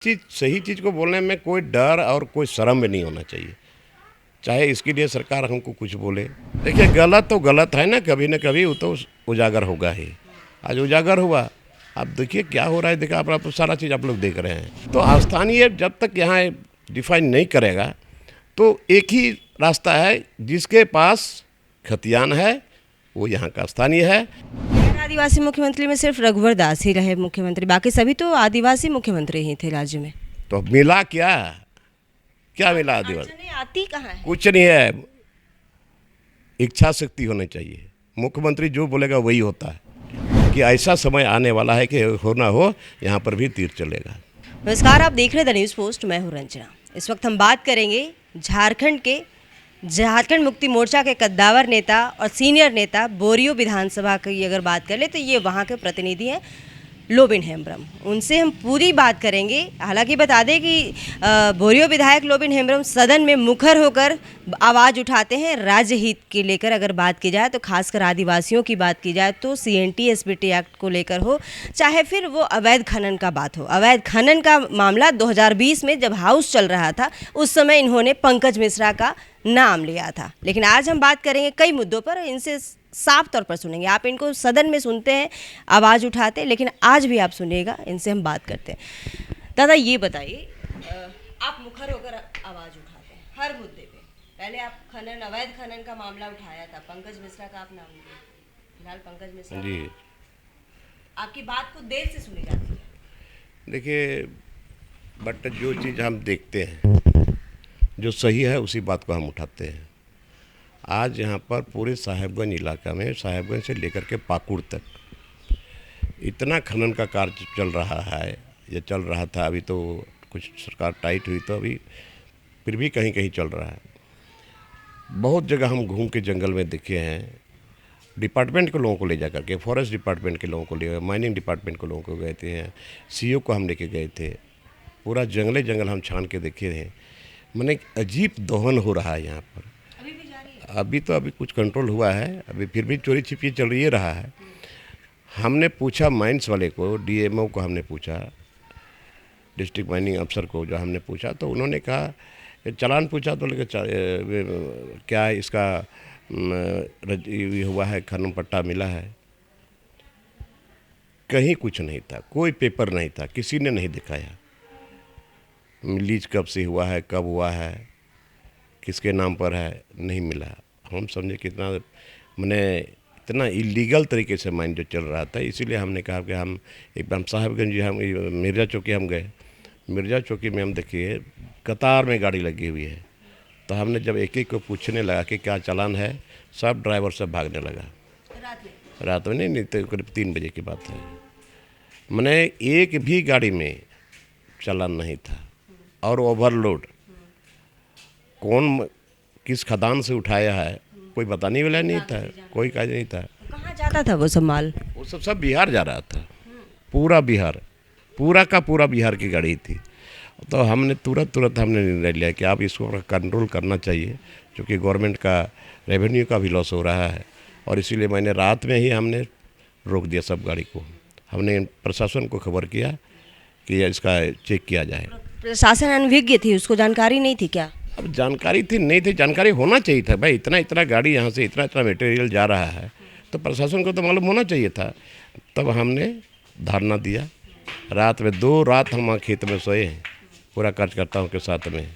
चीज़ सही चीज़ को बोलने में कोई डर और कोई शर्म भी नहीं होना चाहिए, चाहे इसके लिए सरकार हमको कुछ बोले। देखिए गलत तो गलत है ना, कभी वो तो उजागर होगा ही। आज उजागर हुआ, अब देखिए क्या हो रहा है। देखिए आप तो सारा चीज़ आप लोग देख रहे हैं। तो स्थानीय जब तक यहाँ डिफाइन नहीं करेगा तो एक ही रास्ता है, जिसके पास खतियान है वो यहाँ का स्थानीय है। आदिवासी मुख्यमंत्री में सिर्फ रघुवर दास ही रहे मुख्यमंत्री, बाकी सभी तो आदिवासी मुख्यमंत्री ही थे राज्य में। तो मिला क्या, क्या मिला आदिवासी? अड़चनें आती कहाँ है? कुछ नहीं है, इच्छा शक्ति होनी चाहिए। मुख्यमंत्री जो बोलेगा वही होता है, कि ऐसा समय आने वाला है कि हो ना हो यहाँ पर भी तीर चलेगा। नमस्कार, आप देख रहे हैं द न्यूज़ पोस्ट, मैं हूँ रंजना। इस वक्त हम बात करेंगे झारखंड मुक्ति मोर्चा के कद्दावर नेता और सीनियर नेता बोरियो विधानसभा की अगर बात कर ले तो ये वहाँ के प्रतिनिधि हैं लोबिन हेम्ब्रम। उनसे हम पूरी बात करेंगे। हालांकि बता दें कि बोरियो विधायक लोबिन हेम्ब्रम सदन में मुखर होकर आवाज़ उठाते हैं राज्य हित के लेकर। अगर बात की जाए तो खासकर आदिवासियों की बात की जाए तो CNT SBT एक्ट को लेकर हो, चाहे फिर वो अवैध खनन का बात हो। अवैध खनन का मामला 2020 में जब हाउस चल रहा था उस समय इन्होंने पंकज मिश्रा का नाम लिया था। लेकिन आज हम बात करेंगे कई मुद्दों पर, इनसे साफ तौर पर सुनेंगे। आप इनको सदन में सुनते हैं आवाज़ उठाते, लेकिन आज भी आप सुनिएगा, इनसे हम बात करते हैं। दादा ये बताइए, आप मुखर होकर आवाज़ उठाते हैं हर मुद्दे पे। पहले आप अवैध खनन का मामला उठाया था, पंकज मिश्रा का आप नाम लिए, फिलहाल पंकज मिश्रा जी, आपकी बात को देर से सुनी जाती है। देखिए बट जो चीज़ हम देखते हैं जो सही है उसी बात को हम उठाते हैं। आज यहाँ पर पूरे साहेबगंज इलाका में, साहेबगंज से लेकर के पाकुड़ तक इतना खनन का कार्य चल रहा है, ये चल रहा था। अभी तो कुछ सरकार टाइट हुई तो अभी फिर भी कहीं कहीं चल रहा है। बहुत जगह हम घूम के जंगल में देखे हैं, डिपार्टमेंट के लोगों को ले जा करके, फॉरेस्ट डिपार्टमेंट के लोगों को ले गए, माइनिंग डिपार्टमेंट के लोगों को गए थे, CO को हम लेके गए थे। पूरा जंगल हम छान के देखे थे। मैंने अजीब दोहन हो रहा है यहाँ पर। अभी कुछ कंट्रोल हुआ है, अभी फिर भी चोरी छिपी चल रही रहा है। हमने पूछा माइंस वाले को, DMO को हमने पूछा, डिस्ट्रिक्ट माइनिंग अफसर को जो हमने पूछा, तो उन्होंने कहा चालान पूछा तो लेकर क्या इसका हुआ है, खनन पट्टा मिला है? कहीं कुछ नहीं था, कोई पेपर नहीं था, किसी ने नहीं दिखाया। लीज कब से हुआ है, कब हुआ है, किसके नाम पर है, नहीं मिला। हम समझे कितना मैंने इतना इलीगल तरीके से माइन जो चल रहा था। इसीलिए हमने कहा कि हम एकदम साहिबगंज, हम मिर्ज़ा चौकी हम गए। मिर्ज़ा चौकी में हम देखिए कतार में गाड़ी लगी हुई है। तो हमने जब एक एक को पूछने लगा कि क्या चालान है, सब ड्राइवर सब भागने लगा। रात में नहीं तो करीब 3 बजे की बात है। मैंने एक भी गाड़ी में चालान नहीं था। और ओवरलोड कौन किस खदान से उठाया है कोई बताने वाला नहीं था, कोई काज नहीं था। कहाँ जाता था वो सब माल? वो सब बिहार जा रहा था, पूरा बिहार, पूरा का पूरा बिहार की गाड़ी थी। तो हमने तुरंत हमने निर्णय लिया कि आप इसको कंट्रोल करना चाहिए, क्योंकि गवर्नमेंट का रेवेन्यू का भी लॉस हो रहा है। और इसीलिए मैंने रात में ही हमने रोक दिया सब गाड़ी को। हमने प्रशासन को खबर किया कि इसका चेक किया जाए। प्रशासन अनभिज्ञ थी, उसको जानकारी नहीं थी क्या? अब जानकारी थी नहीं थी, जानकारी होना चाहिए था भाई। इतना गाड़ी यहाँ से इतना मटेरियल जा रहा है तो प्रशासन को तो मालूम होना चाहिए था। तब हमने धरना दिया। रात में 2 रात हम वहाँ खेत में सोए हैं, पूरा कार्यकर्ताओं के साथ में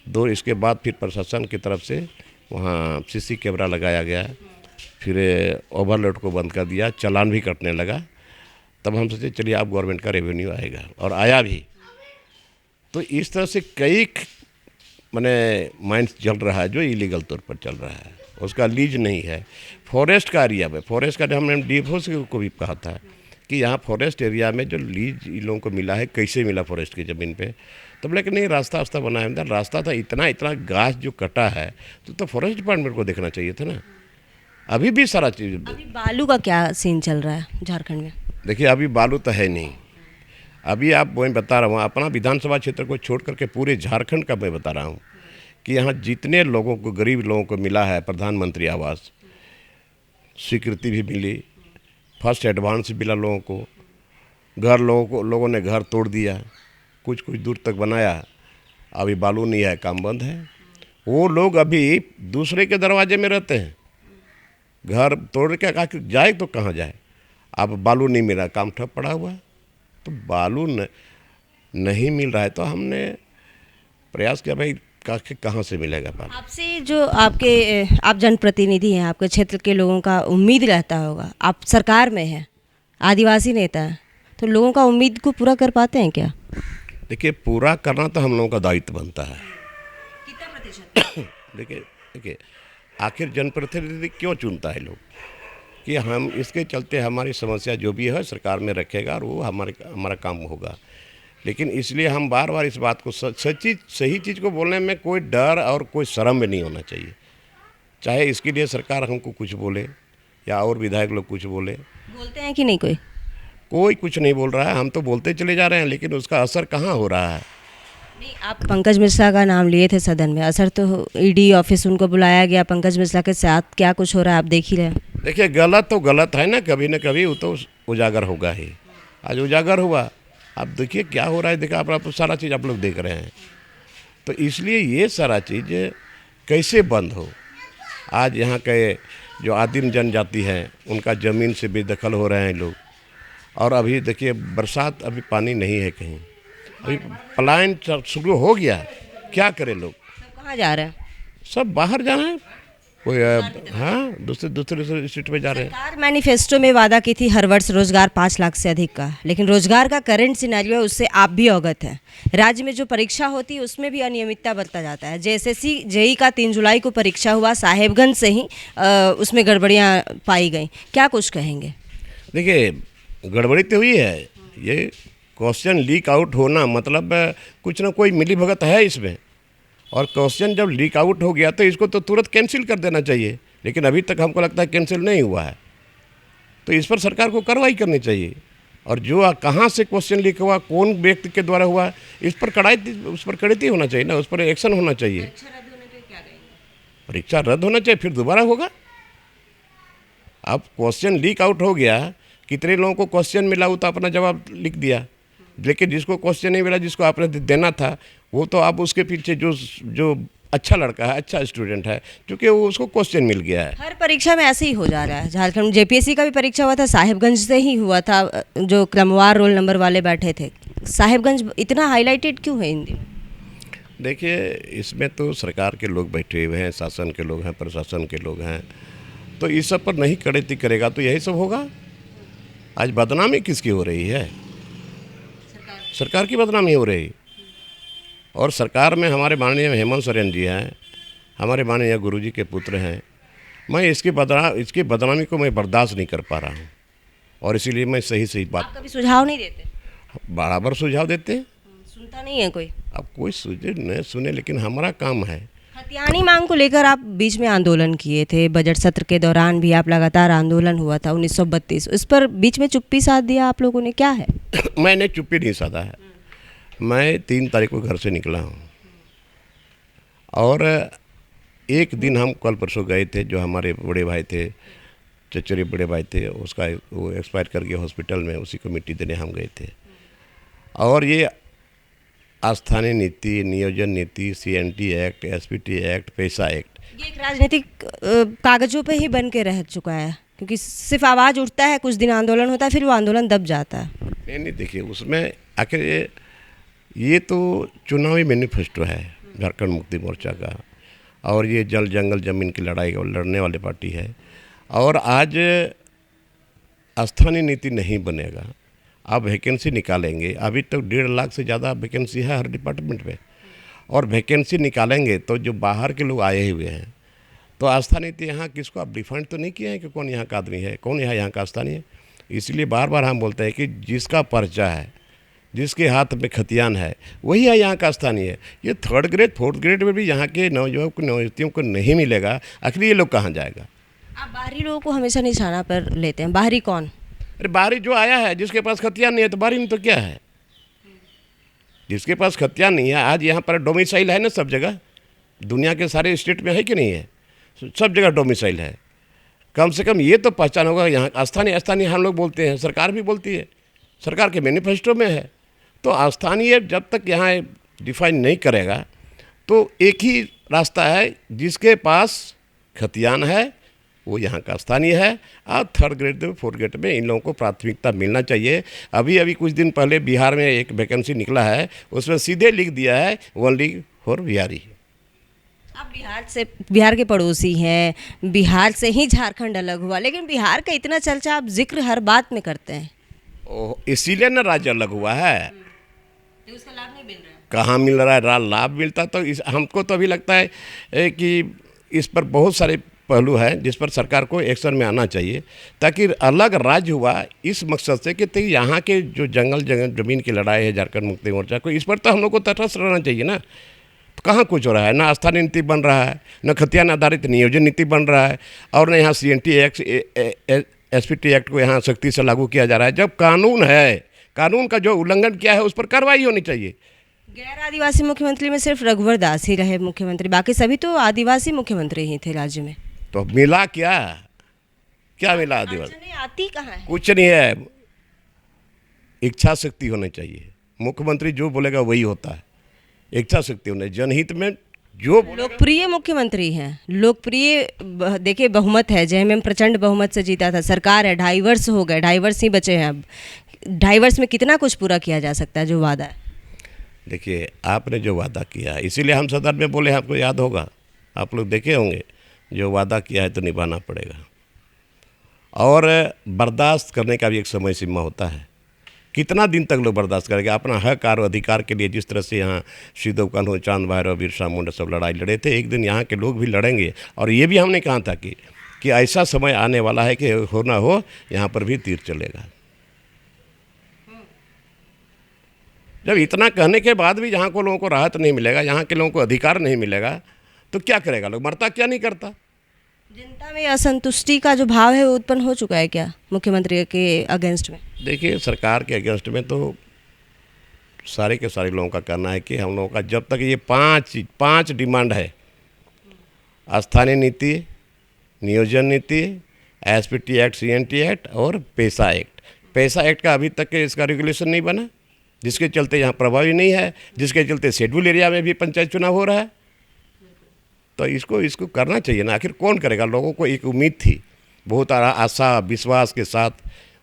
2। इसके बाद फिर प्रशासन की तरफ से वहाँ CC कैमरा लगाया गया, फिर ओवरलोड को बंद कर दिया, चालान भी कटने लगा। तब हम सोचे चलिए अब गवर्नमेंट का रेवेन्यू आएगा, और आया भी। तो इस तरह से कई माइंस चल रहा है जो इलीगल तौर पर चल रहा है, उसका लीज नहीं है। फॉरेस्ट का एरिया में, फॉरेस्ट का हमने DFO को भी कहा था कि यहाँ फॉरेस्ट एरिया में जो लीज इन लोगों को मिला है, कैसे मिला फॉरेस्ट की ज़मीन पे। तब लेकिन नहीं, रास्ता बनाया था, रास्ता था, इतना घास जो कटा है तो फॉरेस्ट डिपार्टमेंट को देखना चाहिए था ना। अभी भी सारा चीज़। अभी बालू का क्या सीन चल रहा है झारखंड में? देखिए अभी बालू तो है नहीं। अभी आप मैं बता रहा हूँ, अपना विधानसभा क्षेत्र को छोड़ करके पूरे झारखंड का मैं बता रहा हूँ कि यहाँ जितने लोगों को, गरीब लोगों को मिला है प्रधानमंत्री आवास, स्वीकृति भी मिली, फर्स्ट एडवांस मिला लोगों को, लोगों ने घर तोड़ दिया, कुछ कुछ दूर तक बनाया, अभी बालू नहीं है, काम बंद है। वो लोग अभी दूसरे के दरवाजे में रहते हैं, घर तोड़ के आखिर जाए तो कहाँ जाए। अब बालू नहीं मिला, काम ठप पड़ा हुआ है। तो बालू नहीं मिल रहा है तो हमने प्रयास किया भाई कहाँ से मिलेगा बालू। आपसे जो आप जनप्रतिनिधि हैं, आपके क्षेत्र के लोगों का उम्मीद रहता होगा, आप सरकार में हैं, आदिवासी नेता हैं, तो लोगों का उम्मीद को पूरा कर पाते हैं क्या? देखिए, पूरा करना तो हम लोगों का दायित्व बनता है। कितना प्रतिशत? देखिए आखिर जनप्रतिनिधि क्यों चुनता है लोग, कि हम इसके चलते हमारी समस्या जो भी है सरकार में रखेगा और वो हमारा काम होगा। लेकिन इसलिए हम बार बार इस बात को सही चीज़ को बोलने में कोई डर और कोई शर्म भी नहीं होना चाहिए। चाहे इसके लिए सरकार हमको कुछ बोले या और विधायक लोग कुछ बोलते हैं कि नहीं? कोई कुछ नहीं बोल रहा है, हम तो बोलते चले जा रहे हैं, लेकिन उसका असर कहाँ हो रहा है। नहीं, आप पंकज मिश्रा का नाम लिए थे सदन में, असर तो ईडी ऑफिस उनको बुलाया गया, पंकज मिश्रा के साथ क्या कुछ हो रहा है आप देख ही रहे हैं। देखिए, गलत तो गलत है ना कभी वो तो उजागर होगा ही। आज उजागर हुआ, आप देखिए क्या हो रहा है। देखिए आप सारा चीज़ आप लोग देख रहे हैं, तो इसलिए ये सारा चीज़ कैसे बंद हो। आज यहाँ के जो आदिम जनजाति हैं उनका ज़मीन से बेदखल हो रहे हैं लोग। और अभी देखिए बरसात, अभी पानी नहीं है कहीं, अभी पलायन शुरू हो गया, क्या करें लोग। सब कहाँ जा रहे हैं? सब बाहर जा रहे हैं, कोई हाँ दूसरे स्टेट में जा रहे हैं। सरकार मैनिफेस्टो में वादा की थी हर वर्ष रोजगार 5 लाख से अधिक का, लेकिन रोजगार का करंट सिनेरियो है, उससे आप भी अवगत हैं। राज्य में जो परीक्षा होती है उसमें भी अनियमितता बरता जाता है। JSSC JEE का 3 जुलाई को परीक्षा हुआ, साहेबगंज से ही उसमें गड़बड़ियाँ पाई गई, क्या कुछ कहेंगे? देखिए, गड़बड़ी तो हुई है, ये क्वेश्चन लीक आउट होना मतलब कुछ ना कोई मिली भगत है इसमें। और क्वेश्चन जब लीक आउट हो गया तो इसको तो तुरंत कैंसिल कर देना चाहिए, लेकिन अभी तक हमको लगता है कैंसिल नहीं हुआ है। तो इस पर सरकार को कार्रवाई करनी चाहिए। और जो कहाँ से क्वेश्चन लीक हुआ, कौन व्यक्ति के द्वारा हुआ, इस पर कड़ाई होना चाहिए ना, उस पर एक्शन होना चाहिए। परीक्षा रद्द होना चाहिए, फिर दोबारा होगा। अब क्वेश्चन लीक आउट हो गया, कितने लोगों को क्वेश्चन मिला वो तो अपना जवाब लिख दिया, लेकिन जिसको क्वेश्चन नहीं मिला, जिसको आपने देना था, वो तो आप उसके पीछे जो अच्छा लड़का है, अच्छा स्टूडेंट है, क्योंकि वो उसको क्वेश्चन मिल गया है। हर परीक्षा में ऐसे ही हो जा रहा है। झारखंड JPSC का भी परीक्षा हुआ था, साहिबगंज से ही हुआ था, जो क्रमवार रोल नंबर वाले बैठे थे। साहिबगंज इतना हाईलाइटेड क्यों है इन दिनों? देखिए, इसमें तो सरकार के लोग बैठे हुए हैं, शासन के लोग हैं, प्रशासन के लोग हैं, तो इस सब पर नहीं कड़ती करेगा तो यही सब होगा। आज बदनामी किसकी हो रही है? सरकार की बदनामी हो रही। और सरकार में हमारे माननीय हेमंत सोरेन जी हैं, हमारे माननीय गुरुजी के पुत्र हैं। मैं इसकी बदनामी को मैं बर्दाश्त नहीं कर पा रहा हूँ, और इसीलिए मैं सही बात। आप कभी सुझाव नहीं देते? बराबर सुझाव देते हैं, सुनता नहीं है कोई। अब कोई सुने, लेकिन हमारा काम है। खतियानी मांग को लेकर आप बीच में आंदोलन किए थे, बजट सत्र के दौरान भी आप लगातार आंदोलन हुआ था 1932, उस पर बीच में चुप्पी साध दिया आप लोगों ने, क्या है? मैंने चुप्पी नहीं साधा है। मैं 3 तारीख को घर से निकला हूँ, और एक दिन हम कल परसों गए थे, जो हमारे बड़े भाई थे, चचेरे बड़े भाई थे, उसका वो एक्सपायर कर गया हॉस्पिटल में, उसी को मिट्टी देने हम गए थे। और ये स्थानीय नीति, नियोजन नीति, CNT एक्ट, SPT एक्ट, पैसा एक्ट, ये एक राजनीतिक कागजों पे ही बन के रह चुका है, क्योंकि सिर्फ आवाज़ उठता है, कुछ दिन आंदोलन होता है, फिर वो आंदोलन दब जाता है। नहीं, देखिए उसमें आखिर ये तो चुनावी मैनिफेस्टो है झारखंड मुक्ति मोर्चा का, और ये जल जंगल ज़मीन की लड़ाई लड़ने वाली पार्टी है। और आज स्थानीय नीति नहीं बनेगा, आप वैकेंसी निकालेंगे, अभी तक 1.5 लाख से ज़्यादा वैकेंसी है हर डिपार्टमेंट में, और वैकेंसी निकालेंगे तो जो बाहर के लोग आए हुए हैं, तो स्थानीय नीति यहाँ किसको आप डिफाइंड तो नहीं किए हैं कि कौन यहाँ का आदमी है, कौन यहाँ का स्थानीय है। इसलिए बार बार हम बोलते हैं कि जिसका पर्चा है, जिसके हाथ में खतियान है, वही है यहाँ का स्थानीय है। ये 3rd ग्रेड 4th ग्रेड में भी यहाँ के नवयुवतियों को नहीं मिलेगा, आखिर ये लोग कहाँ जाएगा? आप बाहरी लोगों को हमेशा निशाना पर लेते हैं। बाहरी कौन? अरे बाहरी जो आया है, जिसके पास खतियान नहीं है तो बाहरी में तो क्या है? जिसके पास खतियान नहीं है, आज यहाँ पर डोमिसाइल है ना सब जगह, दुनिया के सारे स्टेट में है कि नहीं है? सब जगह डोमिसाइल है। कम से कम ये तो पहचान होगा यहाँ स्थानीय हम लोग बोलते हैं, सरकार भी बोलती है, सरकार के मैनिफेस्टो में है। तो स्थानीय जब तक यहाँ डिफाइन नहीं करेगा तो एक ही रास्ता है, जिसके पास खतियान है वो यहाँ का स्थानीय है, और थर्ड ग्रेड में फोर्थ ग्रेड में इन लोगों को प्राथमिकता मिलना चाहिए। अभी कुछ दिन पहले बिहार में एक वैकेंसी निकला है, उसमें सीधे लिख दिया है ओनली फॉर बिहारी। आप बिहार के पड़ोसी हैं, बिहार से ही झारखंड अलग हुआ, लेकिन बिहार का इतना चर्चा आप जिक्र हर बात में करते हैं। इसीलिए ना राज्य अलग हुआ है, तो उसका लाभ नहीं मिल रहा है। कहाँ मिल रहा है? लाभ मिलता तो हमको तो अभी लगता है कि इस पर बहुत सारे पहलू हैं जिस पर सरकार को एक्शन में आना चाहिए, ताकि अलग राज्य हुआ इस मकसद से कि यहाँ के जो जंगल ज़मीन की लड़ाई है झारखंड मुक्ति मोर्चा को, इस पर तो हम लोग को तटस्थ रहना चाहिए ना। तो कहाँ कुछ हो रहा है? ना स्थानीय नीति बन रहा है, न खतियान आधारित नियोजन नीति बन रहा है, और न यहाँ CNT एक्ट SPT एक्ट को यहाँ सख्ती से लागू किया जा रहा है। जब कानून है, कानून का जो उल्लंघन किया है उस पर कार्रवाई होनी चाहिए। गैर आदिवासी मुख्यमंत्री में सिर्फ रघुवर दास ही रहे मुख्यमंत्री, बाकी सभी तो आदिवासी मुख्यमंत्री ही थे राज्य में। तो मिला क्या? क्या मिला आदिवासी? आती कहाँ है? कुछ नहीं है, इच्छा शक्ति होनी चाहिए। मुख्यमंत्री जो बोलेगा वही होता है, इच्छा शक्ति होने, जनहित में जो लोकप्रिय मुख्यमंत्री हैं, लोकप्रिय देखिए बहुमत है, जयमेम प्रचंड बहुमत से जीता था, सरकार है, 2.5 वर्ष हो गए, 2.5 वर्ष ही बचे हैं अब। 2.5 वर्ष में कितना कुछ पूरा किया जा सकता है जो वादा है? देखिए, आपने जो वादा किया, इसीलिए हम सदन में बोले, आपको याद होगा, आप लोग देखे होंगे, जो वादा किया है तो निभाना पड़ेगा, और बर्दाश्त करने का भी एक समय सीमा होता है। कितना दिन तक लोग बर्दाश्त करेंगे? अपना हक और अधिकार के लिए जिस तरह से यहाँ सिद्धू कान्हू, चांद भैरव, बिरसा मुंडा सब लड़ाई लड़े थे, एक दिन यहाँ के लोग भी लड़ेंगे। और ये भी हमने कहा था कि ऐसा समय आने वाला है कि हो ना हो यहाँ पर भी तीर चलेगा। जब इतना कहने के बाद भी यहाँ को लोगों को राहत नहीं मिलेगा, यहाँ के लोगों को अधिकार नहीं मिलेगा, तो क्या करेगा लोग? मरता क्या नहीं करता? जनता में असंतुष्टि का जो भाव है वो उत्पन्न हो चुका है क्या मुख्यमंत्री के अगेंस्ट में? देखिए, सरकार के अगेंस्ट में तो सारे के सारे लोगों का कहना है कि हम लोगों का जब तक ये पांच डिमांड है, स्थानीय नीति, नियोजन नीति, SPT एक्ट, CNT एक्ट और पैसा एक्ट। पैसा एक्ट का अभी तक इसका रेगुलेशन नहीं बना, जिसके चलते यहाँ प्रभावी नहीं है, जिसके चलते शेड्यूल एरिया में भी पंचायत चुनाव हो रहा है। तो इसको करना चाहिए ना, आखिर कौन करेगा? लोगों को एक उम्मीद थी, बहुत आशा विश्वास के साथ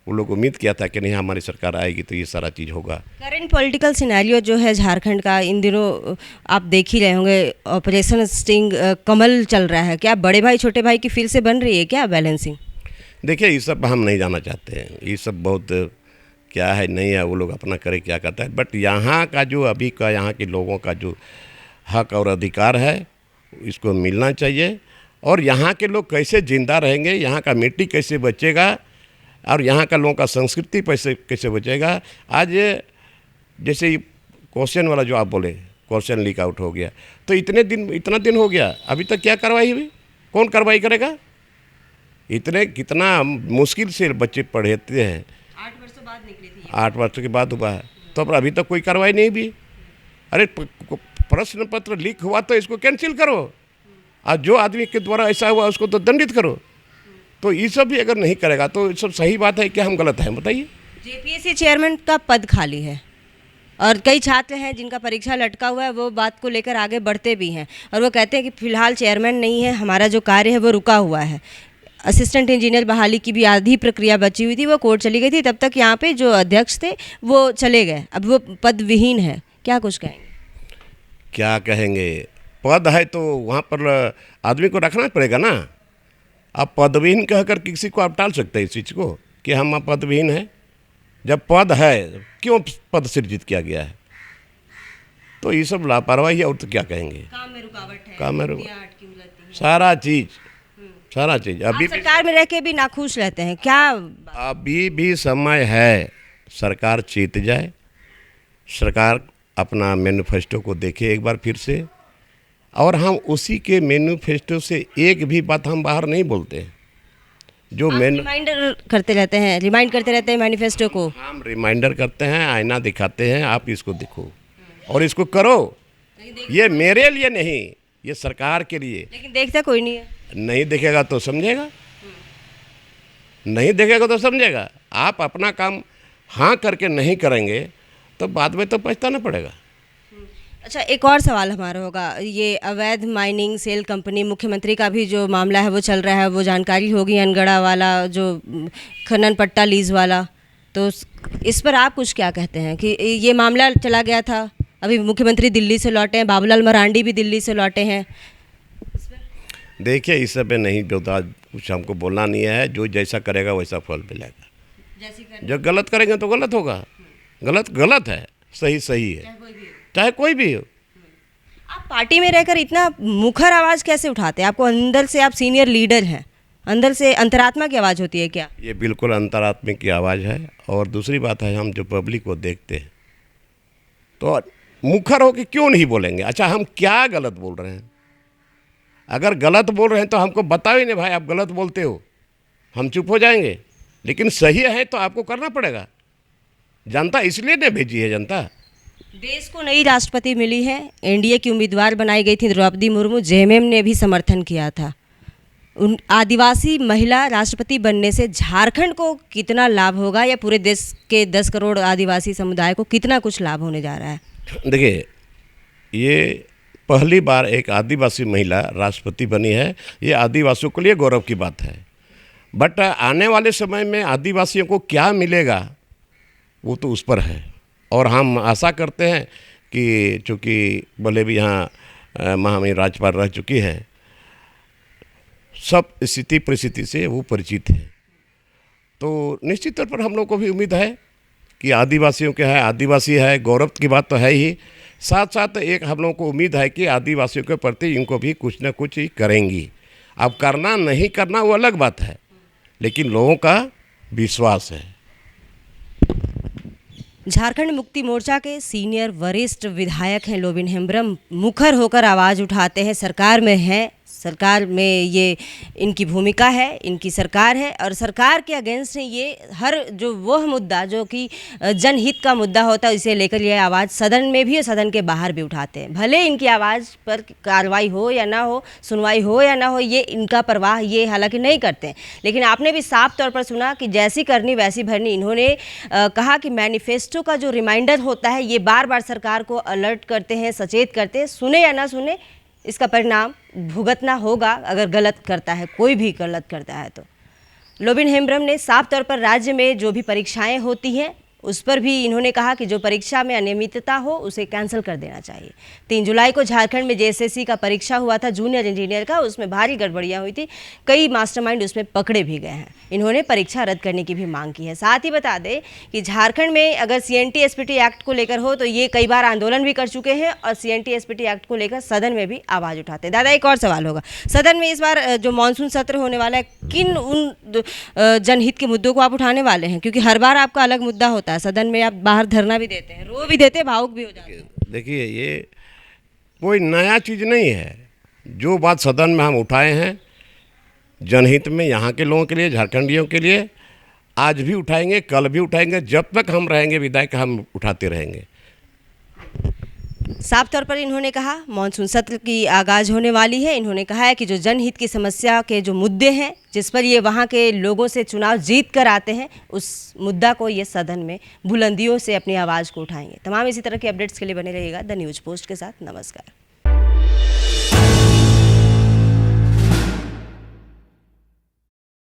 वो लोग उम्मीद किया था कि नहीं हमारी सरकार आएगी तो ये सारा चीज़ होगा। करेंट पॉलिटिकल सिनेरियो जो है झारखंड का, इन दिनों आप देख ही रहे होंगे, ऑपरेशन स्टिंग कमल चल रहा है, क्या बड़े भाई छोटे भाई की फिर से बन रही है क्या बैलेंसिंग? देखिए, ये सब हम नहीं जाना चाहते हैं, ये सब बहुत क्या है नहीं है, वो लोग अपना करे क्या करता है। बट यहाँ का जो अभी का यहाँ के लोगों का जो हक और अधिकार है इसको मिलना चाहिए, और यहाँ के लोग कैसे जिंदा रहेंगे, यहाँ का मिट्टी कैसे बचेगा, और यहाँ का लोगों का संस्कृति कैसे बचेगा। आज जैसे क्वेश्चन वाला जो आप बोले, क्वेश्चन लीक आउट हो गया, तो इतना दिन हो गया, अभी तक क्या कार्रवाई हुई? कौन कार्रवाई करेगा? कितना मुश्किल से बच्चे पढ़ते हैं, 8 वर्षों बाद निकली थी, 8 वर्ष के बाद हुआ है, तो अब अभी तक कोई कार्रवाई नहीं भी। अरे प्रश्न पत्र लीक हुआ तो इसको कैंसिल करो, और जो आदमी के द्वारा ऐसा हुआ उसको तो दंडित करो। तो ये सब भी अगर नहीं करेगा तो सब सही बात है कि हम गलत हैं? बताइए। JPSC चेयरमैन का पद खाली है, और कई छात्र हैं जिनका परीक्षा लटका हुआ है, वो बात को लेकर आगे बढ़ते भी हैं, और वो कहते हैं कि फिलहाल चेयरमैन नहीं है, हमारा जो कार्य है वो रुका हुआ है। असिस्टेंट इंजीनियर बहाली की भी आधी प्रक्रिया बची हुई थी, वो कोर्ट चली गई थी, तब तक यहाँ पे जो अध्यक्ष थे वो चले गए, अब वो पद विहीन है। क्या कुछ कहेंगे? क्या कहेंगे? पद है तो वहाँ पर आदमी को रखना पड़ेगा ना। आप पदविहीन कहकर किसी को आप टाल सकते हैं इस चीज़ को कि हम पदविहीन हैं? जब पद है, क्यों पद सृजित किया गया है? तो ये सब लापरवाही है, और तो क्या कहेंगे? काम में रुकावट है, काम में रुकावट, सारा चीज़ अभी सरकार में रह के भी नाखुश रहते हैं क्या? अभी भी समय है, सरकार चेत जाए, सरकार अपना मैनिफेस्टो को देखे एक बार फिर से, और हम उसी के मैनिफेस्टो से एक भी बात हम बाहर नहीं बोलते हैं। जो रिमाइंड करते रहते हैं मैनिफेस्टो को, हम रिमाइंडर करते हैं, आईना दिखाते हैं, आप इसको देखो और इसको करो। ये मेरे लिए नहीं, ये सरकार के लिए। लेकिन देखता कोई नहीं है। नहीं देखेगा तो समझेगा, नहीं देखेगा तो समझेगा। आप अपना काम हाँ करके नहीं करेंगे तो बाद में तो पछताना पड़ेगा। अच्छा, एक और सवाल हमारा होगा, ये अवैध माइनिंग सेल कंपनी, मुख्यमंत्री का भी जो मामला है वो चल रहा है, वो जानकारी होगी, अनगढ़ा वाला जो खनन पट्टा लीज वाला, तो इस पर आप कुछ क्या कहते हैं कि ये मामला चला गया था, अभी मुख्यमंत्री दिल्ली से लौटे हैं, बाबूलाल मरांडी भी दिल्ली से लौटे हैं। देखिए, इस सब पे नहीं बता, कुछ हमको बोलना नहीं है, जो जैसा करेगा वैसा फल मिलेगा। जो गलत करेंगे तो गलत होगा, गलत गलत है, सही सही है, चाहे कोई भी हो। आप पार्टी में रहकर इतना मुखर आवाज़ कैसे उठाते हैं? आपको अंदर से, आप सीनियर लीडर हैं, अंदर से अंतरात्मा की आवाज़ होती है क्या? ये बिल्कुल अंतरात्मा की आवाज़ है। और दूसरी बात है, हम जो पब्लिक को देखते हैं तो मुखर हो के क्यों नहीं बोलेंगे? अच्छा, हम क्या गलत बोल रहे हैं? अगर गलत बोल रहे हैं तो हमको बताओ ही नहीं, भाई आप गलत बोलते हो, हम चुप हो जाएंगे। लेकिन सही है तो आपको करना पड़ेगा। जनता इसलिए नहीं भेजी है, जनता। देश को नई राष्ट्रपति मिली है, एनडीए की उम्मीदवार बनाई गई थी द्रौपदी मुर्मू, जेएमएम ने भी समर्थन किया था। उन आदिवासी महिला राष्ट्रपति बनने से झारखंड को कितना लाभ होगा, या पूरे देश के 10 करोड़ आदिवासी समुदाय को कितना कुछ लाभ होने जा रहा है? देखिए, ये पहली बार एक आदिवासी महिला राष्ट्रपति बनी है, ये आदिवासियों के लिए गौरव की बात है। बट आने वाले समय में आदिवासियों को क्या मिलेगा वो तो उस पर है। और हम आशा करते हैं कि चूँकि भले भी यहाँ महामहिम राज्यपाल रह चुकी हैं, सब स्थिति परिस्थिति से वो परिचित है, तो निश्चित तौर पर हम लोग को भी उम्मीद है कि आदिवासियों के है, आदिवासी है, गौरव की बात तो है ही, साथ साथ एक हम लोगों को उम्मीद है कि आदिवासियों के प्रति इनको भी कुछ न कुछ ही करेंगी। अब करना नहीं करना वो अलग बात है, लेकिन लोगों का विश्वास है। झारखंड मुक्ति मोर्चा के सीनियर वरिष्ठ विधायक हैं लोबिन हेम्ब्रम, मुखर होकर आवाज़ उठाते हैं, सरकार में हैं, सरकार में ये इनकी भूमिका है, इनकी सरकार है, और सरकार के अगेंस्ट है ये हर जो वह मुद्दा जो कि जनहित का मुद्दा होता है, इसे लेकर ये आवाज़ सदन में भी और सदन के बाहर भी उठाते हैं। भले इनकी आवाज़ पर कार्रवाई हो या ना हो, सुनवाई हो या ना हो, ये इनका परवाह ये हालांकि नहीं करते हैं। लेकिन आपने भी साफ तौर पर सुना कि जैसी करनी वैसी भरनी। इन्होंने कहा कि मैनिफेस्टो का जो रिमाइंडर होता है, ये बार बार सरकार को अलर्ट करते हैं, सचेत करते हैं, सुने या ना सुने इसका परिणाम भुगतना होगा अगर गलत करता है, कोई भी गलत करता है तो। लोबिन हेम्ब्रम ने साफ तौर पर राज्य में जो भी परीक्षाएं होती हैं उस पर भी इन्होंने कहा कि जो परीक्षा में अनियमितता हो उसे कैंसिल कर देना चाहिए। 3 जुलाई को झारखंड में जेएसएससी का परीक्षा हुआ था जूनियर इंजीनियर का, उसमें भारी गड़बड़ियां हुई थी, कई मास्टरमाइंड उसमें पकड़े भी गए हैं। इन्होंने परीक्षा रद्द करने की भी मांग की है। साथ ही बता दें कि झारखंड में अगर सीएनटी एसपीटी एक्ट को लेकर हो तो ये कई बार आंदोलन भी कर चुके हैं और सीएनटी एसपीटी एक्ट को लेकर सदन में भी आवाज़ उठाते हैं। दादा, एक और सवाल होगा, सदन में इस बार जो मानसून सत्र होने वाला है, किन उन जनहित के मुद्दों को आप उठाने वाले हैं? क्योंकि हर बार आपका अलग मुद्दा होता है, सदन में आप बाहर धरना भी देते हैं, रो भी देते हैं, भावुक भी हो जाते हैं। देखिए, ये कोई नया चीज़ नहीं है। जो बात सदन में हम उठाए हैं जनहित में, यहाँ के लोगों के लिए, झारखंडियों के लिए, आज भी उठाएंगे, कल भी उठाएंगे, जब तक हम रहेंगे विधायक हम उठाते रहेंगे। साफ तौर पर इन्होंने कहा मानसून सत्र की आगाज होने वाली है। इन्होंने कहा है कि जो जनहित की समस्या के जो मुद्दे हैं, जिस पर ये वहाँ के लोगों से चुनाव जीत कर आते हैं, उस मुद्दा को ये सदन में बुलंदियों से अपनी आवाज़ को उठाएंगे। तमाम इसी तरह के अपडेट्स के लिए बने रहिएगा द न्यूज़ पोस्ट के साथ। नमस्कार।